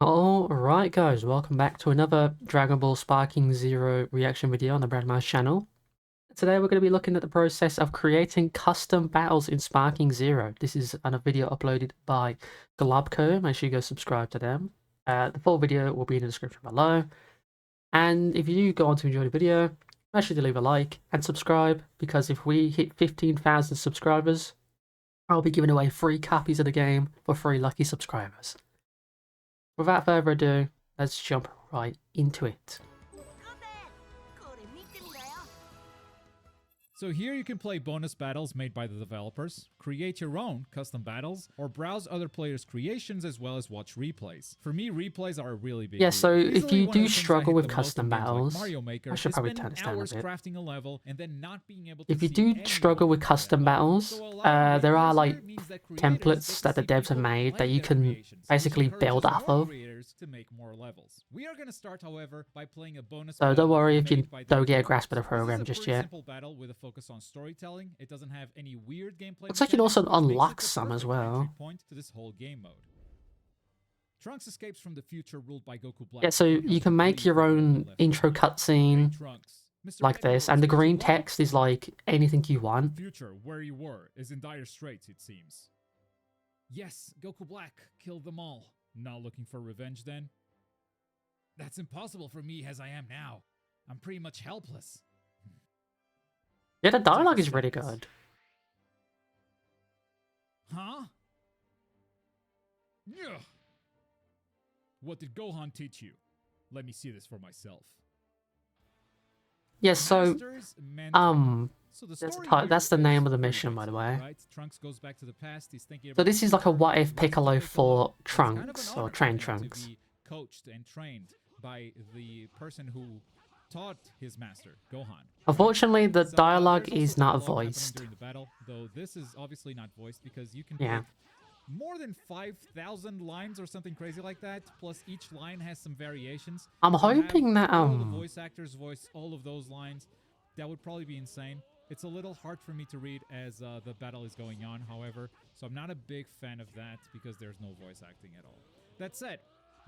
Alright guys, welcome back to another Dragon Ball Sparking Zero reaction video on the Bradmars channel. Today we're going to be looking at the process of creating custom battles in Sparking Zero. This is a video uploaded by Globku, make sure you go subscribe to them. The full video will be in the description below. And if you do go on to enjoy the video, make sure to leave a like and subscribe, because if we hit 15,000 subscribers, I'll be giving away free copies of the game for free lucky subscribers. Without further ado, let's jump right into it. So here you can play bonus battles made by the developers, create your own custom battles, or browse other players' creations as well as watch replays. For me, replays are a really big deal. So if Easily you one of do the things I struggle hate with the most custom in games like battles, Mario Maker I should is probably spending turn this down a hours bit. crafting a level and then not being able to If you see do any struggle with of that custom level. battles, So a lot of there are gamers, like it means that creators templates get that the to see devs have people made that play you their can creations, which basically encourages build off more of. creators to make more levels. We are going to start, however, by playing a bonus So don't battle worry if you made by the don't get a developers. grasp of the This is program a just pretty yet. simple battle with a focus on storytelling. It doesn't have any weird gameplay Looks like you can mechanics, also which makes unlock it the some as perfect well. entry point to this whole game mode. Trunks escapes from the future ruled by Goku Black. Yeah, so you can make your own intro cutscene like this, and the green text is like anything you want. Future, where you were, is in dire straits, it seems. Yes, Goku Black killed them all. Not looking for revenge then? That's impossible for me as I am now. I'm pretty much helpless. Yeah, the dialogue is really good. Huh? Yeah. What did Gohan teach you? Let me see this for myself. Yeah, so So that's the name of the mission, by the way. Right? Trunks goes back to the past. He's thinking So about this is like a what if Piccolo for It's kind of Trunks, an or honor Train for him Trunks. to be coached and trained by the person who taught his master, Gohan. Unfortunately, the So, dialogue there's is also not dialogue happening voiced. during the battle, though this is obviously not voiced because you can Yeah. pick more than 5,000 lines or something crazy like that. Plus, each line has some variations. I'm To have hoping that all the voice actors voice all of those lines, that would probably be insane. It's a little hard for me to read as the battle is going on, however, so I'm not a big fan of that because there's no voice acting at all. That said,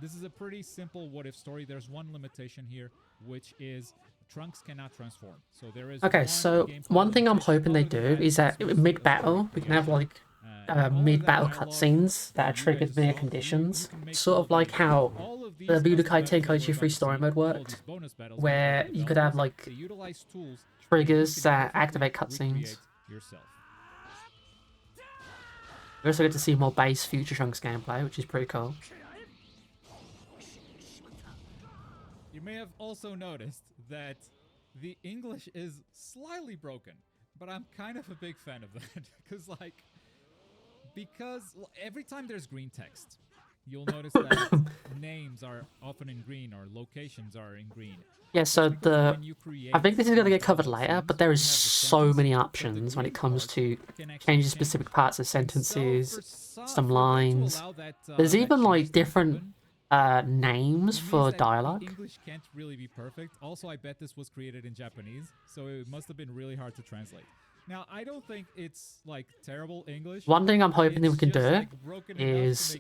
this is a pretty simple what-if story. There's one limitation here, which is Trunks cannot transform. So there is Okay, so one thing I'm hoping they do is that mid-battle, we can have like mid-battle cutscenes that are triggered via conditions. Sort of like how the Budokai Tenkaichi free story mode worked, where you could have like triggers that activate cutscenes. We also get to see more base Future Trunks gameplay, which is pretty cool. You may have also noticed that the English is slightly broken, but I'm kind of a big fan of that because every time there's green text, you'll notice that names are often in green or locations are in green. Yeah, so I think this is going to get covered later, but there is so many options when it comes to changing specific parts of sentences, some lines. There's even like different names for dialogue. English can't really be perfect. Also, I bet this was created in Japanese, so it must have been really hard to translate. Now, I don't think it's like terrible English. One thing I'm hoping we can do like is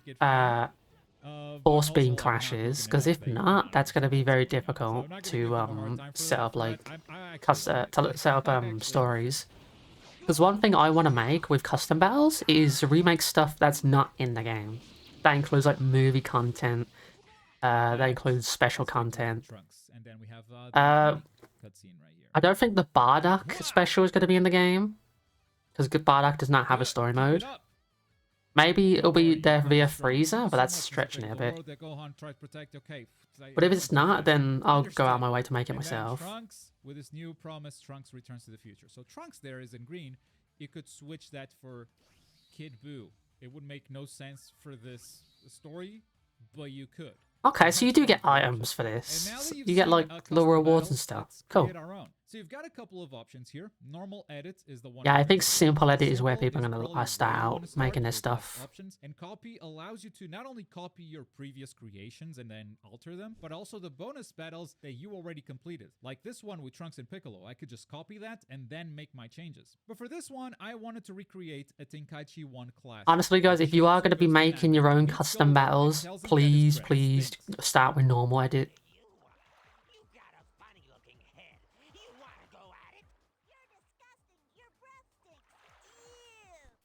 force beam clashes, because if not, that's going to be very difficult to set up like set up stories. Because one thing I want to make with custom battles is remake stuff that's not in the game. That includes like movie content. That includes special content. I don't think the Bardock special is going to be in the game, because Bardock does not have a story mode. Maybe it'll be there via Frieza, but that's stretching it a bit. But if it's not, then I'll go out of my way to make it myself. Trunks, with his new promise, Trunks returns to the future. So Trunks there is in green. You could switch that for Kid Buu. It would make no sense for this story, but you could. Okay, so you do get items for this. You get like little rewards and stuff. Cool. So you've got a couple of options here. Normal edit is the one. Yeah, I think recommend. simple edit is where Simple people are is gonna probably start where you out wanna making their with less stuff. options. And copy allows you to not only copy your previous creations and then alter them, but also the bonus battles that you already completed. Like this one with Trunks and Piccolo, I could just copy that and then make my changes. But for this one, I wanted to recreate a Tenkaichi 1 class. Honestly, guys, if you are going to be making your own custom battles, please start with normal edit.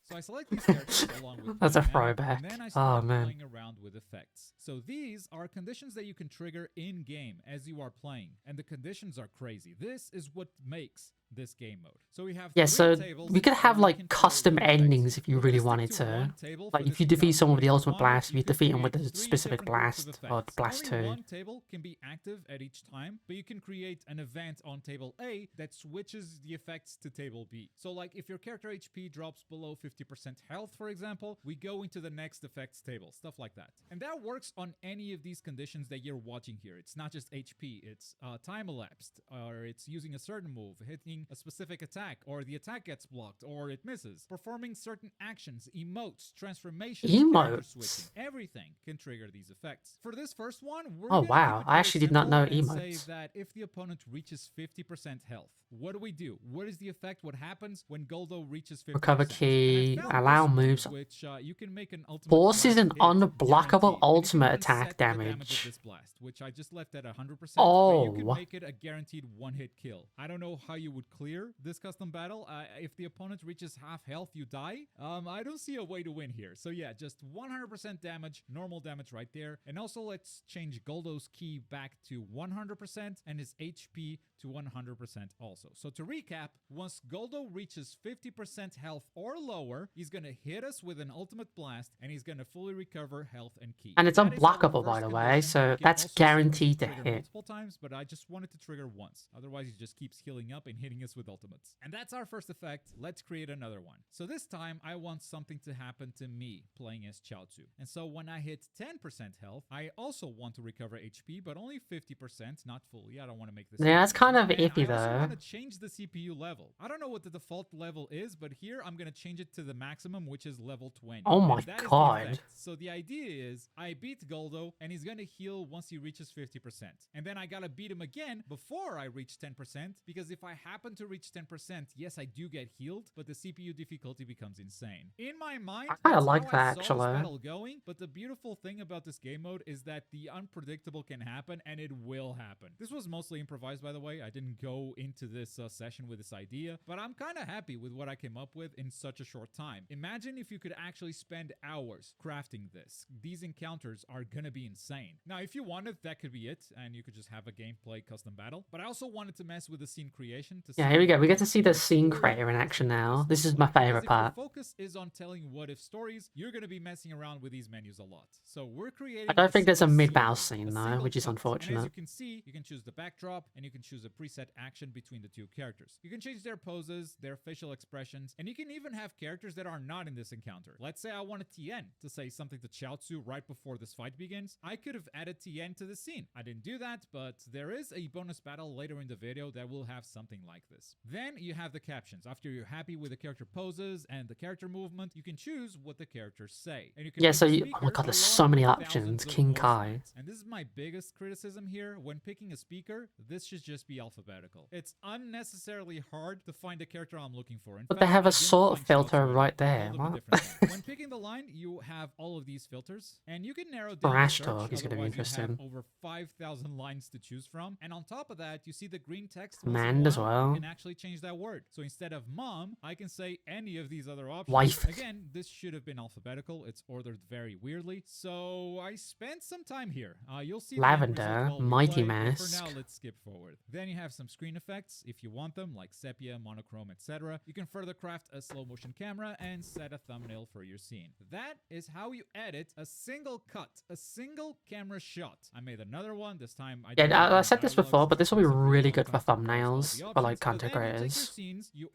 So I select these characters along with That's a them, throwback. and then I Oh, start man. playing around with effects. So these are conditions that you can trigger in-game as you are playing, and the conditions are crazy. This is what makes this game mode. So we have Yeah, so tables we could have where you like can custom trigger effects. endings if you We're really gonna wanted stick to one to. table for Like if this you defeat encounter, someone but with the if you ultimate wanted, blast, you could defeat them with create a 3 specific different groups of blast or effects. blast Only 2. one table can be active at each time, but you can create an event on table A that switches the effects to table B. So like if your character HP drops below 50% health, for example, we go into the next effects table, stuff like that. And that works on any of these conditions that you're watching here. It's not just HP, it's time elapsed, or it's using a certain move, hitting a specific attack, or the attack gets blocked, or it misses, performing certain actions, emotes, transformations, character switching, everything can trigger these effects. For this first one, we're Oh gonna wow, keep it I very actually did not know simple and say emotes. that if the opponent reaches 50% health, what do we do? What is the effect? What happens when Goldo reaches 50%? Recover key, And I found allow this move, moves. which you can make an ultimate Forces blast an hit, unblockable guaranteed. And you can ultimate even attack set the damage of damage. this blast, which I just left at 100%, but you can Oh, make it a guaranteed one-hit kill. I don't know how you would clear this custom battle. If the opponent reaches half health, you die. I don't see a way to win here. So yeah, just 100% damage, normal damage right there. And also let's change Goldo's key back to 100% and his HP to 100% also. So to recap, once Goldo reaches 50% health or lower, he's gonna hit us with an ultimate blast and he's gonna fully recover health and ki. and it's That is our unblockable, by first the way, condition. so You can that's also guaranteed to trigger hit. multiple times, but I just wanted to trigger once. Otherwise, he just keeps healing up and hitting us with ultimates. And that's our first effect. Let's create another one. So this time, I want something to happen to me playing as Chaozu. And so when I hit 10% health, I also want to recover HP, but only 50%, not fully. I don't want to make this. Yeah, that's kind of and iffy I also though. want to change the CPU level. I don't know what the default level is, but here I'm going to change it to the maximum, which is level 20. Oh my And that is the god. effect. So the idea is I beat Goldo and he's gonna heal once he reaches 50%. And then I gotta beat him again before I reach 10%, because if I happen to reach 10%, yes, I do get healed, but the CPU difficulty becomes insane. In my mind, I kinda that's like how I that, saw actually. this battle going, but the beautiful thing about this game mode is that the unpredictable can happen, and it will happen. This was mostly improvised, by the way. I didn't go into this session with this idea, but I'm kind of happy with what I came up with in such a short time. Imagine if you could actually spend hours crafting this. These encounters are gonna be insane. Now, if you wanted, that could be it, and you could just have a gameplay custom battle. But I also wanted to mess with the scene creation to Yeah, see here we go. what We get to if see the stories scene or creator in what action if now. This looks is my like. favorite Because if part. your focus is on telling what if stories, you're gonna be messing around with these menus a lot. So we're creating I don't think there's a single mid-battle scene scene mode, a though, single which is cut. And as unfortunate. you can see, you can choose the backdrop and you can choose a preset action between the two characters. You can change their poses, their facial expressions, and you can even have characters that are not in this encounter. Let's say I wanted Tien to say something to Chaozu right before this fight begins. I could have added Tien to the scene. I didn't do that, but there is a bonus battle later in the video that will have something like this. Then you have the captions. After you're happy with the character poses and the character movement, you can choose what the characters say. And you can Yeah, pick so a you, oh my speaker god, there's along so many with options. thousands of King voice Kai. lines. And this is my biggest criticism here. When picking a speaker, this should just be alphabetical. It's unnecessarily hard to find the character I'm looking for. In But fact, they have I a didn't sort of find filter Chaozu at right all. I there. called them a What? different name. When picking the line, you have all of these filters, and you can narrow down the Brash search. talk is gonna be Otherwise, you'd have interesting. over 5,000 lines to choose from. And on top of that, you see the green text. Command as You well. can actually change that word. So instead of mom, I can say any of these other options. Wife. Again, this should have been alphabetical. It's ordered very weirdly. So I spent some time here. You'll see the end result Lavender, while we Mighty play, but Mask. for now, let's skip forward. Then you have some screen effects if you want them, like sepia, monochrome, etc. You can further craft a slow motion camera and set a thumbnail for your scene. That is how you edit a single cut, a single camera shot. I made another one. This time I did Yeah, I said this before, but this will be really good for thumbnails for like content creators.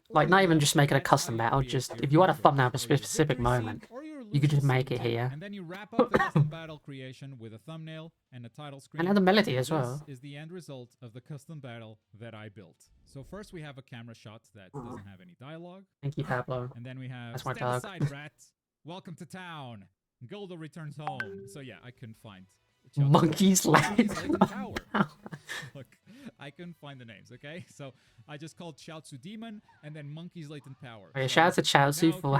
Like not even just making a custom battle, just if you had a thumbnail for a specific moment, You could just make exclusive it here. And then you wrap up the custom battle creation with a thumbnail and a title screen. And add the melody as well. This is the end result of the custom battle that I built. So first we have a camera shot that doesn't have any dialogue. Thank you, Pablo. And then we have That's my Stand dog. aside, rat. Welcome to town. Goldo returns home. So yeah, I couldn't find Monkey's Land. Tower. Look, I couldn't find the names, okay? So I just called Chaozu Demon and then Monkey's Latent Power. Okay, shout out to Chaozu for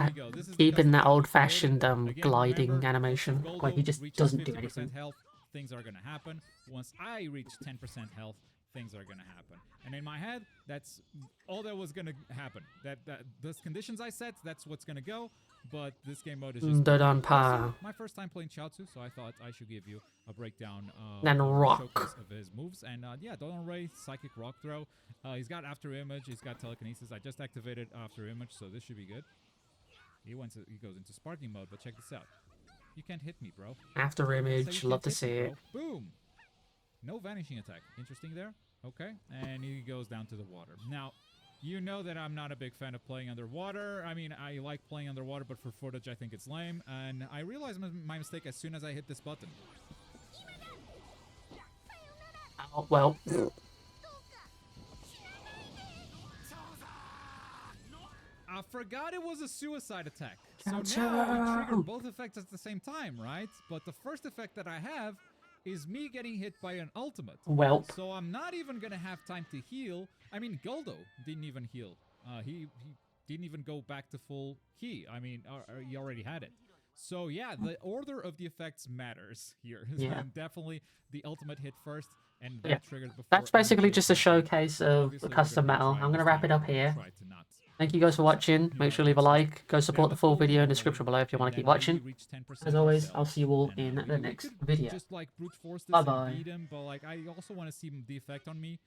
keeping that old-fashioned gliding animation where he just doesn't do anything. Health, things are gonna happen. Once I reach 10% health, things are gonna happen. And in my head, that's all that was gonna happen. That those conditions I set, that's what's gonna go. But this game mode is just my first time playing Chaozu, so I thought I should give you a breakdown and rock of his moves. And yeah, Ray, Psychic Rock Throw. He's got After Image, he's got Telekinesis. I just activated After Image, so this should be good. He goes into Sparking mode, but check this out. You can't hit me, bro. After Image, love to see it. Boom! No vanishing attack. Interesting there. Okay, and he goes down to the water. Now, you know that I'm not a big fan of playing underwater. I mean, I like playing underwater, but for footage, I think it's lame. And I realized my mistake as soon as I hit this button. Oh, well. I forgot it was a suicide attack. So now we trigger both effects at the same time, right? But the first effect that I have is me getting hit by an ultimate. Welp. So I'm not even gonna have time to heal. I mean, Goldo didn't even heal. He didn't even go back to full key. I mean, he already had it. So yeah, the order of the effects matters here. Yeah. Definitely the ultimate hit first, and that triggered before. That's basically just a showcase of the custom battle. I'm gonna wrap it up here. Thank you guys for watching. Make sure to leave a like. Go support the full video in the description below if you want to keep watching. As always, I'll see you all in the next video. Just like brute force this Bye-bye. and beat him, but like I also want to see the effect on me.